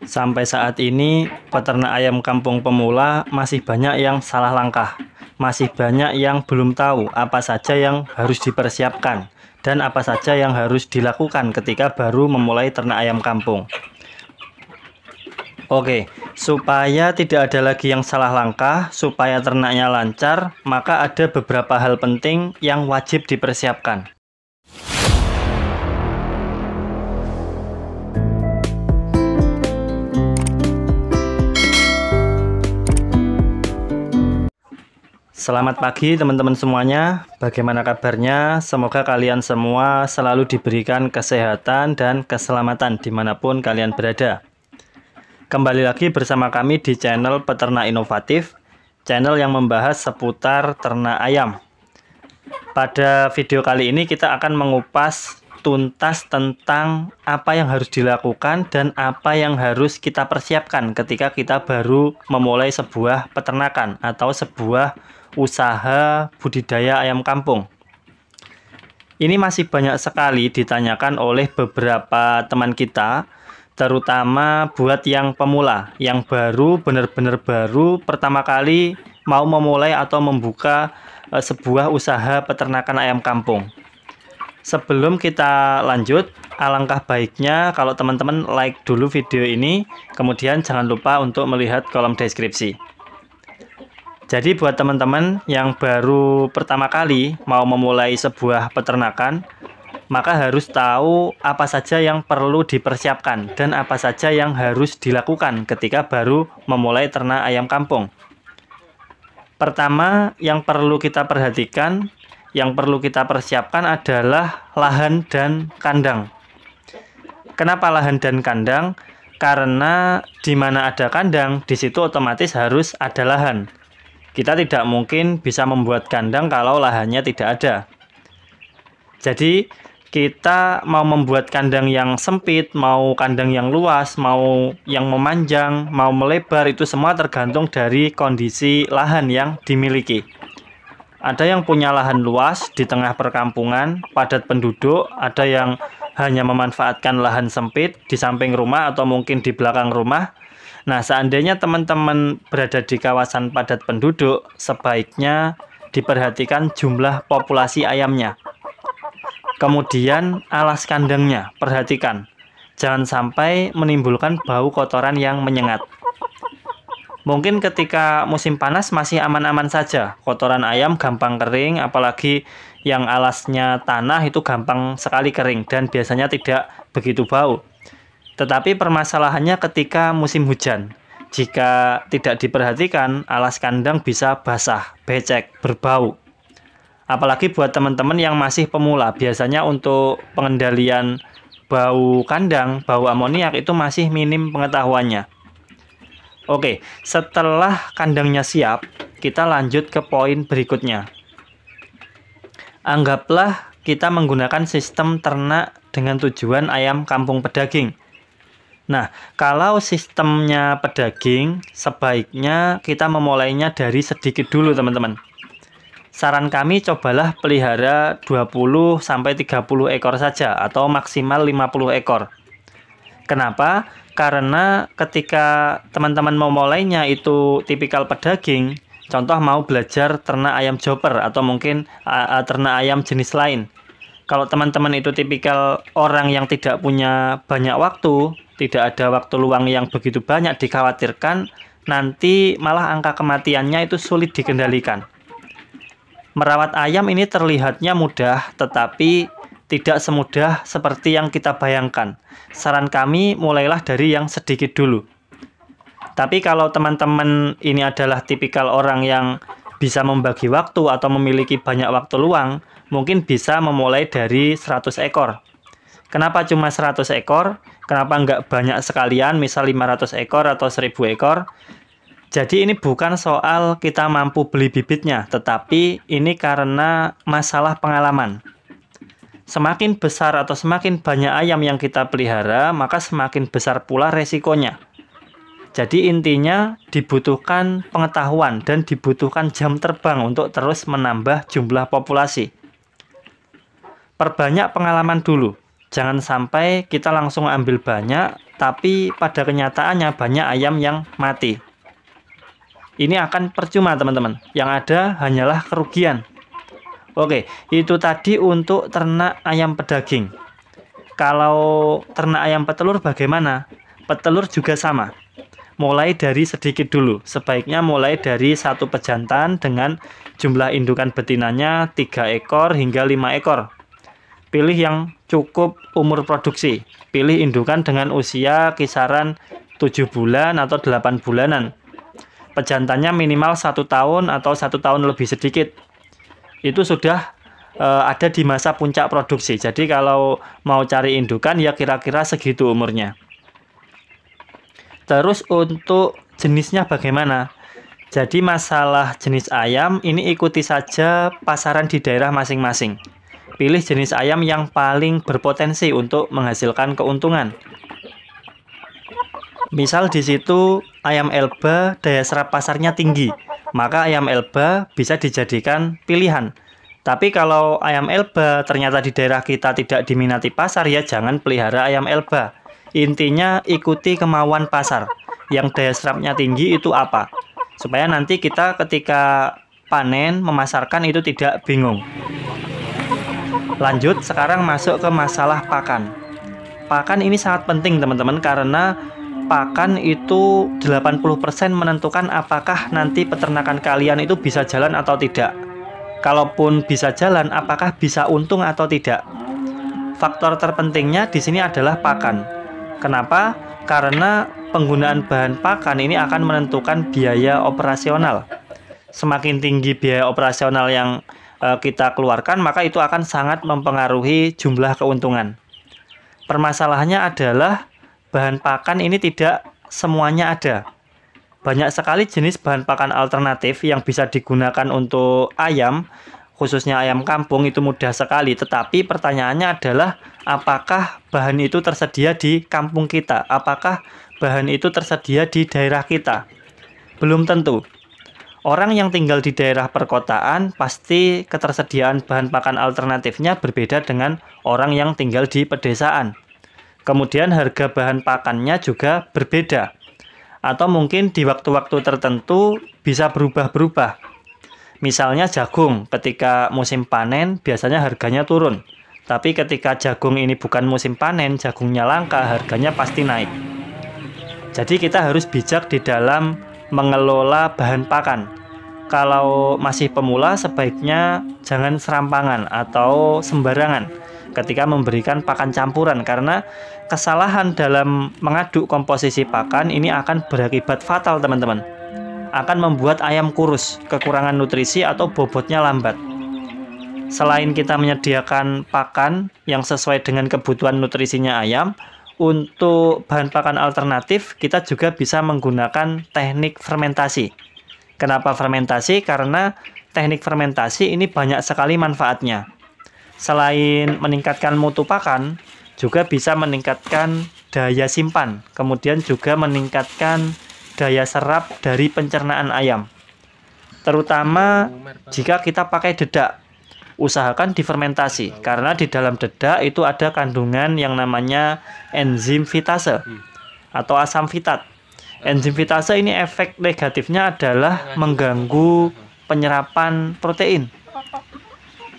Sampai saat ini, peternak ayam kampung pemula masih banyak yang salah langkah. Masih banyak yang belum tahu apa saja yang harus dipersiapkan dan apa saja yang harus dilakukan ketika baru memulai ternak ayam kampung. Oke, supaya tidak ada lagi yang salah langkah, supaya ternaknya lancar, maka ada beberapa hal penting yang wajib dipersiapkan. Selamat pagi teman-teman semuanya, bagaimana kabarnya? Semoga kalian semua selalu diberikan kesehatan dan keselamatan dimanapun kalian berada. Kembali lagi bersama kami di channel Peternak Inovatif, channel yang membahas seputar ternak ayam. Pada video kali ini kita akan mengupas tuntas tentang apa yang harus dilakukan dan apa yang harus kita persiapkan ketika kita baru memulai sebuah peternakan atau sebuah usaha budidaya ayam kampung. Ini masih banyak sekali ditanyakan oleh beberapa teman kita, terutama buat yang pemula, yang baru, benar-benar baru, pertama kali mau memulai atau membuka sebuah usaha peternakan ayam kampung. Sebelum kita lanjut, alangkah baiknya kalau teman-teman like dulu video ini, kemudian jangan lupa untuk melihat kolom deskripsi. Jadi buat teman-teman yang baru pertama kali mau memulai sebuah peternakan, maka harus tahu apa saja yang perlu dipersiapkan dan apa saja yang harus dilakukan ketika baru memulai ternak ayam kampung. Pertama, yang perlu kita perhatikan, yang perlu kita persiapkan adalah lahan dan kandang. Kenapa lahan dan kandang? Karena di mana ada kandang, di situ otomatis harus ada lahan. Kita tidak mungkin bisa membuat kandang kalau lahannya tidak ada. Jadi kita mau membuat kandang yang sempit, mau kandang yang luas, mau yang memanjang, mau melebar, itu semua tergantung dari kondisi lahan yang dimiliki. Ada yang punya lahan luas di tengah perkampungan, padat penduduk, ada yang hanya memanfaatkan lahan sempit di samping rumah atau mungkin di belakang rumah. Nah, seandainya teman-teman berada di kawasan padat penduduk, sebaiknya diperhatikan jumlah populasi ayamnya. Kemudian alas kandangnya, perhatikan. Jangan sampai menimbulkan bau kotoran yang menyengat. Mungkin ketika musim panas masih aman-aman saja. Kotoran ayam gampang kering, apalagi yang alasnya tanah itu gampang sekali kering dan biasanya tidak begitu bau. Tetapi permasalahannya ketika musim hujan. Jika tidak diperhatikan, alas kandang bisa basah, becek, berbau. Apalagi buat teman-teman yang masih pemula, biasanya untuk pengendalian bau kandang, bau amoniak itu masih minim pengetahuannya. Oke, setelah kandangnya siap, kita lanjut ke poin berikutnya. Anggaplah kita menggunakan sistem ternak dengan tujuan ayam kampung pedaging. Nah, kalau sistemnya pedaging, sebaiknya kita memulainya dari sedikit dulu, teman-teman. Saran kami cobalah pelihara 20-30 ekor saja atau maksimal 50 ekor. Kenapa? Karena ketika teman-teman memulainya itu tipikal pedaging, contoh mau belajar ternak ayam chopper atau mungkin ternak ayam jenis lain. Kalau teman-teman itu tipikal orang yang tidak punya banyak waktu, tidak ada waktu luang yang begitu banyak, dikhawatirkan nanti malah angka kematiannya itu sulit dikendalikan. Merawat ayam ini terlihatnya mudah, tetapi tidak semudah seperti yang kita bayangkan. Saran kami mulailah dari yang sedikit dulu. Tapi kalau teman-teman ini adalah tipikal orang yang bisa membagi waktu atau memiliki banyak waktu luang, mungkin bisa memulai dari 100 ekor. Kenapa cuma 100 ekor? Kenapa nggak banyak sekalian, misal 500 ekor atau 1000 ekor? Jadi ini bukan soal kita mampu beli bibitnya, tetapi ini karena masalah pengalaman. Semakin besar atau semakin banyak ayam yang kita pelihara, maka semakin besar pula resikonya. Jadi intinya dibutuhkan pengetahuan dan dibutuhkan jam terbang untuk terus menambah jumlah populasi. Perbanyak pengalaman dulu. Jangan sampai kita langsung ambil banyak, tapi pada kenyataannya banyak ayam yang mati. Ini akan percuma teman-teman, yang ada hanyalah kerugian. Oke, itu tadi untuk ternak ayam pedaging. Kalau ternak ayam petelur bagaimana? Petelur juga sama. Mulai dari sedikit dulu. Sebaiknya mulai dari satu pejantan dengan jumlah indukan betinanya 3 ekor hingga 5 ekor. Pilih yang cukup umur produksi. Pilih indukan dengan usia kisaran 7 bulan atau 8 bulanan. Pejantannya minimal 1 tahun atau 1 tahun lebih sedikit. Itu sudah ada di masa puncak produksi. Jadi kalau mau cari indukan ya kira-kira segitu umurnya. Terus untuk jenisnya bagaimana? Jadi masalah jenis ayam ini ikuti saja pasaran di daerah masing-masing. Pilih jenis ayam yang paling berpotensi untuk menghasilkan keuntungan. Misal di situ ayam Elba daya serap pasarnya tinggi, maka ayam Elba bisa dijadikan pilihan. Tapi kalau ayam Elba ternyata di daerah kita tidak diminati pasar, ya jangan pelihara ayam Elba. Intinya ikuti kemauan pasar. Yang daya serapnya tinggi itu apa? Supaya nanti kita ketika panen memasarkan itu tidak bingung. Lanjut, sekarang masuk ke masalah pakan. Pakan ini sangat penting teman-teman, karena pakan itu 80% menentukan apakah nanti peternakan kalian itu bisa jalan atau tidak. Kalaupun bisa jalan, apakah bisa untung atau tidak. Faktor terpentingnya di sini adalah pakan. Kenapa? Karena penggunaan bahan pakan ini akan menentukan biaya operasional. Semakin tinggi biaya operasional yang kita keluarkan, maka itu akan sangat mempengaruhi jumlah keuntungan. Permasalahannya adalah bahan pakan ini tidak semuanya ada. Banyak sekali jenis bahan pakan alternatif yang bisa digunakan untuk ayam, khususnya ayam kampung, itu mudah sekali. Tetapi pertanyaannya adalah apakah bahan itu tersedia di kampung kita? Apakah bahan itu tersedia di daerah kita? Belum tentu. Orang yang tinggal di daerah perkotaan pasti ketersediaan bahan pakan alternatifnya berbeda dengan orang yang tinggal di pedesaan. Kemudian harga bahan pakannya juga berbeda. Atau mungkin di waktu-waktu tertentu bisa berubah-berubah. Misalnya jagung, ketika musim panen biasanya harganya turun. Tapi ketika jagung ini bukan musim panen, jagungnya langka, harganya pasti naik. Jadi kita harus bijak di dalam mengelola bahan pakan. Kalau masih pemula sebaiknya jangan serampangan atau sembarangan ketika memberikan pakan campuran, karena kesalahan dalam mengaduk komposisi pakan ini akan berakibat fatal teman-teman. Akan membuat ayam kurus, kekurangan nutrisi atau bobotnya lambat. Selain kita menyediakan pakan yang sesuai dengan kebutuhan nutrisinya ayam, untuk bahan pakan alternatif kita juga bisa menggunakan teknik fermentasi. Kenapa fermentasi? Karena teknik fermentasi ini banyak sekali manfaatnya. Selain meningkatkan mutu pakan, juga bisa meningkatkan daya simpan, kemudian juga meningkatkan daya serap dari pencernaan ayam. Terutama jika kita pakai dedak, usahakan difermentasi, karena di dalam dedak itu ada kandungan yang namanya enzim fitase atau asam fitat. Enzim fitase ini efek negatifnya adalah mengganggu penyerapan protein.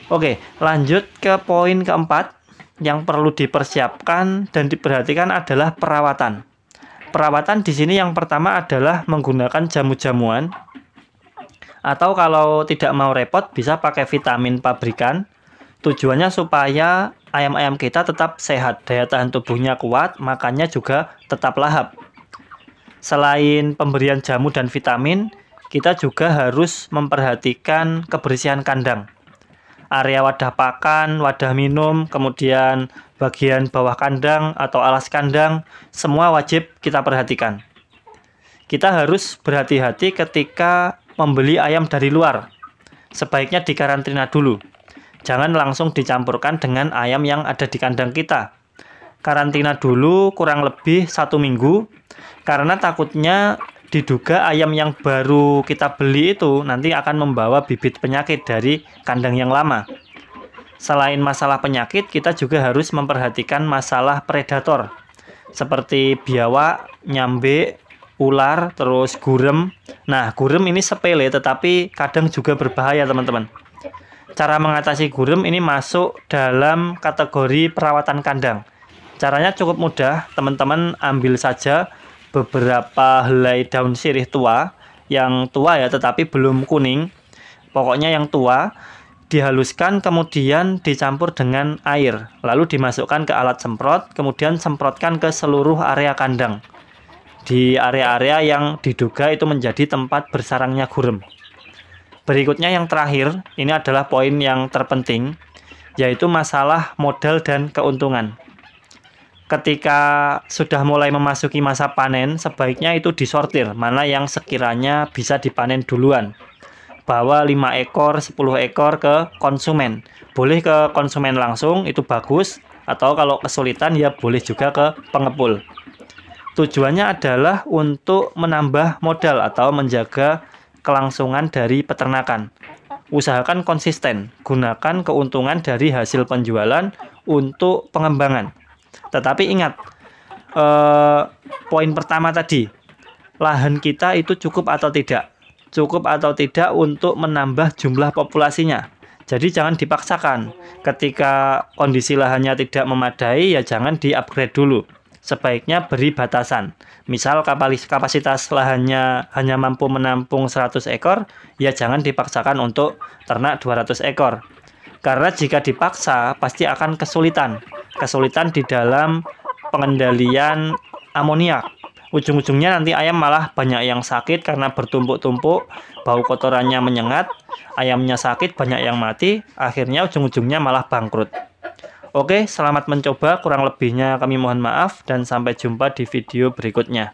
Oke, lanjut ke poin keempat. Yang perlu dipersiapkan dan diperhatikan adalah perawatan. Perawatan di sini yang pertama adalah menggunakan jamu-jamuan. Atau kalau tidak mau repot bisa pakai vitamin pabrikan. Tujuannya supaya ayam-ayam kita tetap sehat, daya tahan tubuhnya kuat, makannya juga tetap lahap. Selain pemberian jamu dan vitamin, kita juga harus memperhatikan kebersihan kandang. Area wadah pakan, wadah minum, kemudian bagian bawah kandang atau alas kandang, semua wajib kita perhatikan. Kita harus berhati-hati ketika membeli ayam dari luar. Sebaiknya dikarantina dulu. Jangan langsung dicampurkan dengan ayam yang ada di kandang kita. Karantina dulu kurang lebih 1 minggu, karena takutnya diduga ayam yang baru kita beli itu nanti akan membawa bibit penyakit dari kandang yang lama. Selain masalah penyakit, kita juga harus memperhatikan masalah predator. seperti biawak, nyambe, ular, terus gurem. Nah, gurem ini sepele tetapi kadang juga berbahaya, teman-teman. Cara mengatasi gurem ini masuk dalam kategori perawatan kandang. Caranya cukup mudah, teman-teman ambil saja beberapa helai daun sirih tua, yang tua ya tetapi belum kuning. Pokoknya yang tua, dihaluskan kemudian dicampur dengan air, lalu dimasukkan ke alat semprot, kemudian semprotkan ke seluruh area kandang. Di area-area yang diduga itu menjadi tempat bersarangnya gurem. Berikutnya yang terakhir, ini adalah poin yang terpenting, yaitu masalah modal dan keuntungan. Ketika sudah mulai memasuki masa panen, sebaiknya itu disortir, mana yang sekiranya bisa dipanen duluan. Bawa 5 ekor, 10 ekor ke konsumen. Boleh ke konsumen langsung, itu bagus, atau kalau kesulitan ya boleh juga ke pengepul. Tujuannya adalah untuk menambah modal atau menjaga kelangsungan dari peternakan. Usahakan konsisten, gunakan keuntungan dari hasil penjualan untuk pengembangan. Tetapi ingat, poin pertama tadi, lahan kita itu cukup atau tidak? Cukup atau tidak untuk menambah jumlah populasinya. Jadi jangan dipaksakan. Ketika kondisi lahannya tidak memadai, ya jangan di-upgrade dulu. Sebaiknya beri batasan. Misal kapasitas lahannya hanya mampu menampung 100 ekor, ya jangan dipaksakan untuk ternak 200 ekor. Karena jika dipaksa, pasti akan kesulitan. Kesulitan di dalam pengendalian amoniak. Ujung-ujungnya nanti ayam malah banyak yang sakit karena bertumpuk-tumpuk, bau kotorannya menyengat, ayamnya sakit, banyak yang mati, akhirnya ujung-ujungnya malah bangkrut. Oke, selamat mencoba, kurang lebihnya kami mohon maaf, dan sampai jumpa di video berikutnya.